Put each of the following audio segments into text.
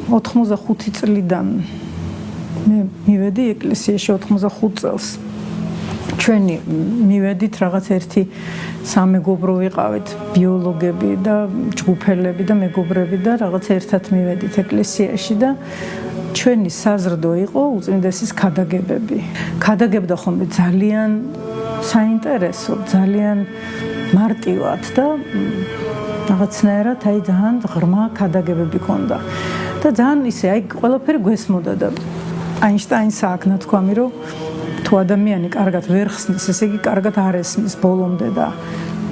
85 წლიდან მე მივედი ეკლესიაში 85 წელს. ჩვენი მივედით რაღაც ერთი სამეგობრო ვიყავით, ბიოლოგები და ჯგუფელები და მეგობრები და რაღაც ერთად მივედით ეკლესიაში და ჩვენი საზრდო იყო უწმინდესის ქადაგებები. ქადაგებდა ხოლმე ძალიან საინტერესო, ძალიან მარტივად და რაღაცნაირად აი ძალიან ღრმა ქადაგებები ჰქონდა. და ძალიან ისე აი ყველაფერი გვესმოდა და აინშტაინს აქ ნათქვამი რომ თუ ადამიანი კარგად ვერ ხსნის, ესე იგი კარგად არ ესმის ბოლომდე და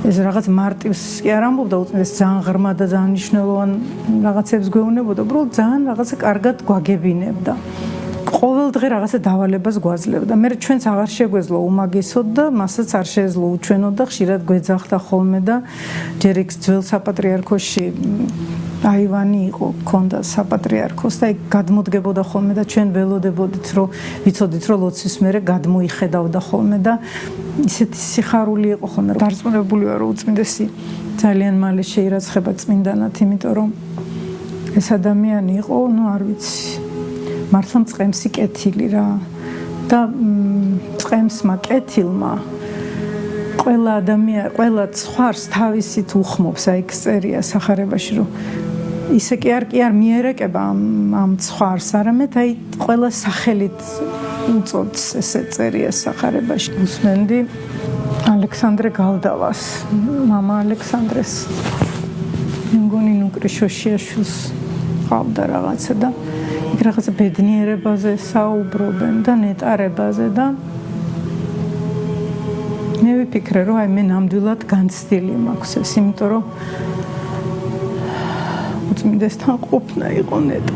ეს რაღაც მარტივს კი არ ამბობდა უწმინდეს ძალიან ღრმა და ძალიან მნიშვნელოვან რაღაცებს გვეუბნებოდა, უბრალოდ ძალიან რაღაცა კარგად გვაგებინებდა. ყოველ დღე რაღაცა დავალებას გვაძლევდა. მე ჩვენც აღარ შეგვეძლო უმაგისოდ და მასაც არ შეეძლო უჩვენოდ და ხშირად გვეძახდა ხოლმე და ჯერ იქ ძველ საპატრიარქოში აივანი იყო, ქონდა საპატრიარქოს და იქ გადმოდგებოდა ხოლმე და ჩვენ ველოდებოდით, რომ ვიცოდით, რომ ლოცვის მერე გადმოიხედავდა ხოლმე და ისეთი სიხარული იყო ხოლმე. დარწმუნებული ვარ, რომ უწმინდესი ძალიან მალე შეირაცხება წმინდანად, იმიტომ რომ ეს ადამიანი იყო, ნუ არ ვიცი, მართლა მწყემსი კეთილი რა და მწყემსმა კეთილმა ყველა ადამიანი, ყველა ცხვარს თავისით უხმობს, აი ეს წერია სახარებაში, რომ ისე კი არ მიერეკება ამ ცხვარს, არამედ აი ყველა სახელით უწოდს, ესე წერია სახარებაში. უსმენდი ალექსანდრე გალდავას, მამა ალექსანდრეს. მე მგონი ნუკრიშოშიაშვილს ყავდა რაღაცა და იქ რაღაცა ბედნიერებაზე საუბრობენ და ნეტარებაზე და მე ვიფიქრე, რომ აი მე ნამდვილად განცდილი მაქვს ეს, იმიტომ რომ უწმინდესთან ყოფნა იყო ნეტა.